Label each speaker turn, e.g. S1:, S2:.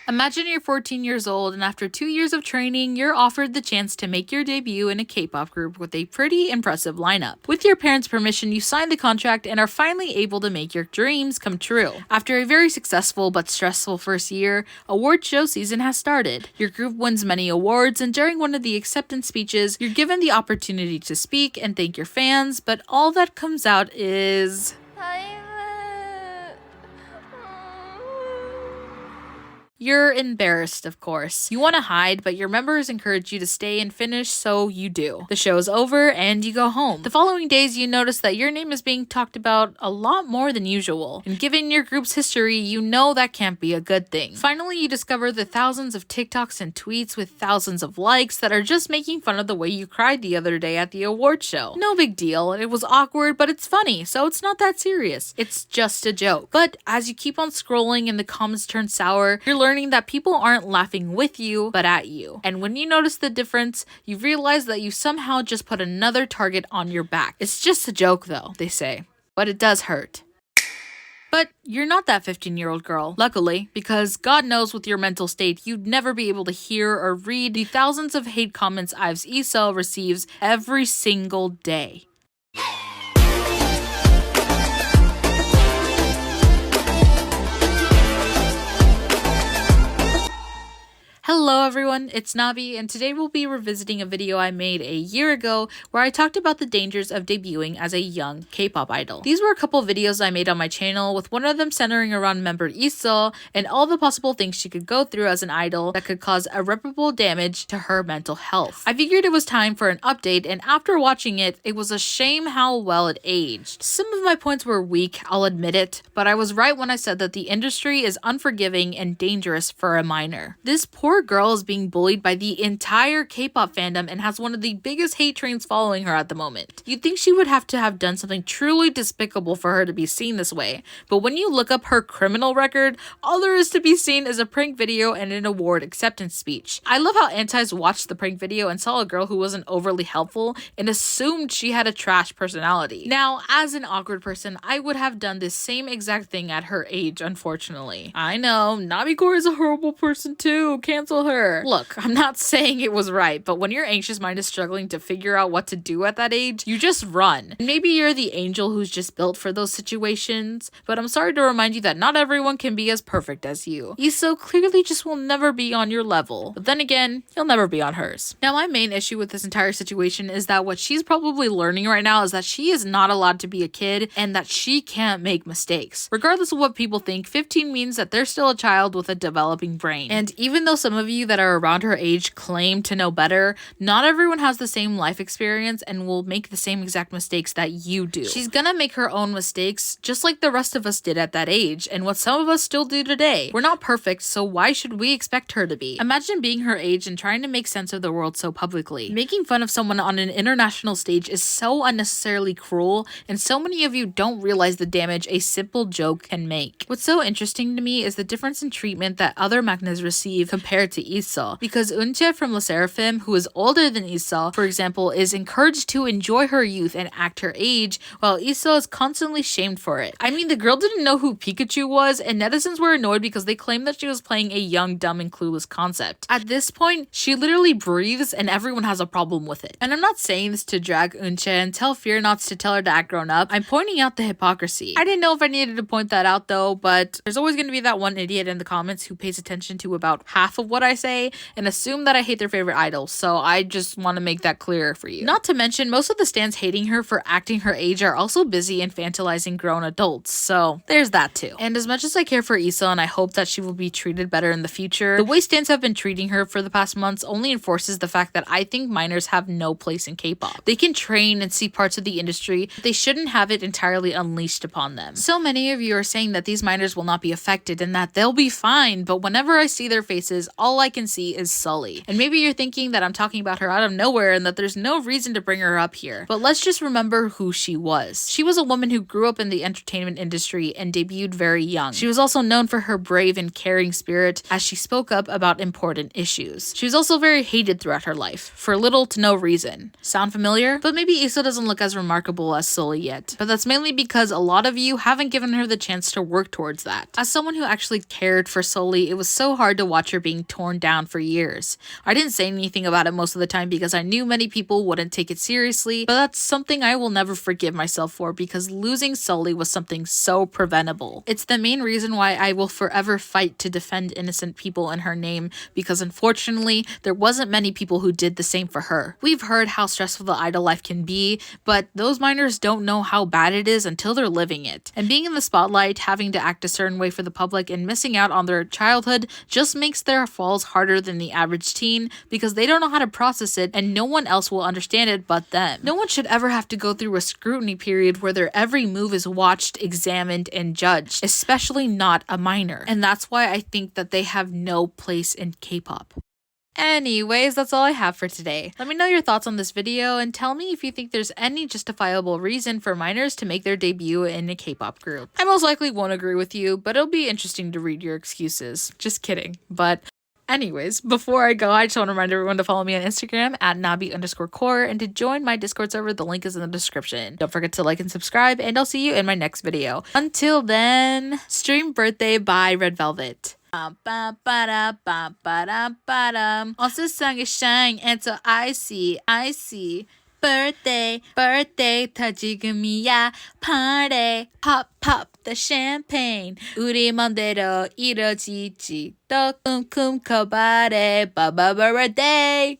S1: Imagine you're 14 years old and after 2 years of training, you're offered the chance to make your debut in a K-pop group with a pretty impressive lineup. With your parents' permission, you sign the contract and are finally able to make your dreams come true. After a very successful but stressful first year, award show season has started. Your group wins many awards, and during one of the acceptance speeches, you're given the opportunity to speak and thank your fans, but all that comes out is... You're embarrassed, of course. You want to hide, but your members encourage you to stay and finish, so you do. The show's over, and you go home. The following days, you notice that your name is being talked about a lot more than usual. And given your group's history, you know that can't be a good thing. Finally, you discover the thousands of TikToks and tweets with thousands of likes that are just making fun of the way you cried the other day at the award show. No big deal. It was awkward, but it's funny, so it's not that serious. It's just a joke. But as you keep on scrolling and the comments turn sour, you're learning that people aren't laughing with you, but at you. And when you notice the difference, you realize that you somehow just put another target on your back. It's just a joke though, they say. But it does hurt. But you're not that 15-year-old girl, luckily, because God knows with your mental state, you'd never be able to hear or read the thousands of hate comments Izone receives every single day. Hello everyone, it's Navi, and today we'll be revisiting a video I made a year ago where I talked about the dangers of debuting as a young K-pop idol. These were a couple videos I made on my channel, with one of them centering around member Leeseo and all the possible things she could go through as an idol that could cause irreparable damage to her mental health. I figured it was time for an update, and after watching it, it was a shame how well it aged. Some of my points were weak, I'll admit it, but I was right when I said that the industry is unforgiving and dangerous for a minor. This poor girl is being bullied by the entire K-pop fandom and has one of the biggest hate trains following her at the moment. You'd think she would have to have done something truly despicable for her to be seen this way, but when you look up her criminal record, all there is to be seen is a prank video and an award acceptance speech. I love how antis watched the prank video and saw a girl who wasn't overly helpful and assumed she had a trash personality. Now, as an awkward person, I would have done this same exact thing at her age, unfortunately. I know, Nabikor is a horrible person too, cancel her. Look, I'm not saying it was right, but when your anxious mind is struggling to figure out what to do at that age, you just run. Maybe you're the angel who's just built for those situations, but I'm sorry to remind you that not everyone can be as perfect as you. Leeseo clearly just will never be on your level, but then again, you'll never be on hers. Now, my main issue with this entire situation is that what she's probably learning right now is that she is not allowed to be a kid and that she can't make mistakes. Regardless of what people think, 15 means that they're still a child with a developing brain. And even though some of you that are around her age claim to know better, not everyone has the same life experience and will make the same exact mistakes that you do. She's gonna make her own mistakes just like the rest of us did at that age and what some of us still do today. We're not perfect, so why should we expect her to be? Imagine being her age and trying to make sense of the world so publicly. Making fun of someone on an international stage is so unnecessarily cruel, and so many of you don't realize the damage a simple joke can make. What's so interesting to me is the difference in treatment that other magnas receive compared to Leeseo, because eunchae from lesserafim, who is older than Leeseo, for example, is encouraged to enjoy her youth and act her age, while Leeseo is constantly shamed for it. I mean, the girl didn't know who Pikachu was, and netizens were annoyed because they claimed that she was playing a young, dumb, and clueless concept. At this point, she literally breathes and everyone has a problem with it. And I'm not saying this to drag eunchae and tell Fear Nots to tell her to act grown up. I'm pointing out the hypocrisy. I didn't know if I needed to point that out though, but there's always going to be that one idiot in the comments who pays attention to about half of what I say and assume that I hate their favorite idol, so I just want to make that clear for you. Not to mention, most of the stans hating her for acting her age are also busy infantilizing grown adults, so there's that too. And as much as I care for Leeseo and I hope that she will be treated better in the future, the way stans have been treating her for the past months only enforces the fact that I think minors have no place in K-pop. They can train and see parts of the industry, but they shouldn't have it entirely unleashed upon them. So many of you are saying that these minors will not be affected and that they'll be fine, but whenever I see their faces, all all I can see is Sully. And maybe you're thinking that I'm talking about her out of nowhere and that there's no reason to bring her up here. But let's just remember who she was. She was a woman who grew up in the entertainment industry and debuted very young. She was also known for her brave and caring spirit as she spoke up about important issues. She was also very hated throughout her life, for little to no reason. Sound familiar? But maybe Issa doesn't look as remarkable as Sully yet. But that's mainly because a lot of you haven't given her the chance to work towards that. As someone who actually cared for Sully, it was so hard to watch her being torn down for years. I didn't say anything about it most of the time because I knew many people wouldn't take it seriously, but that's something I will never forgive myself for because losing Sully was something so preventable. It's the main reason why I will forever fight to defend innocent people in her name, because unfortunately, there wasn't many people who did the same for her. We've heard how stressful the idol life can be, but those minors don't know how bad it is until they're living it. And being in the spotlight, having to act a certain way for the public, and missing out on their childhood just makes their falls harder than the average teen because they don't know how to process it and no one else will understand it but them. No one should ever have to go through a scrutiny period where their every move is watched, examined, and judged, especially not a minor. And that's why I think that they have no place in K-pop. Anyways, that's all I have for today. Let me know your thoughts on this video and tell me if you think there's any justifiable reason for minors to make their debut in a K-pop group. I most likely won't agree with you, but it'll be interesting to read your excuses. Just kidding. But anyways, before I go, I just want to remind everyone to follow me on Instagram at nabi_core and to join my Discord server. The link is in the description. Don't forget to like and subscribe, and I'll see you in my next video. Until then, stream Birthday by Red Velvet. On 세상에 shine until I see birthday 다 지금이야 party pop the champagne 우리 맘대로 이뤄지지 더 쿵쿵 커버래 birthday.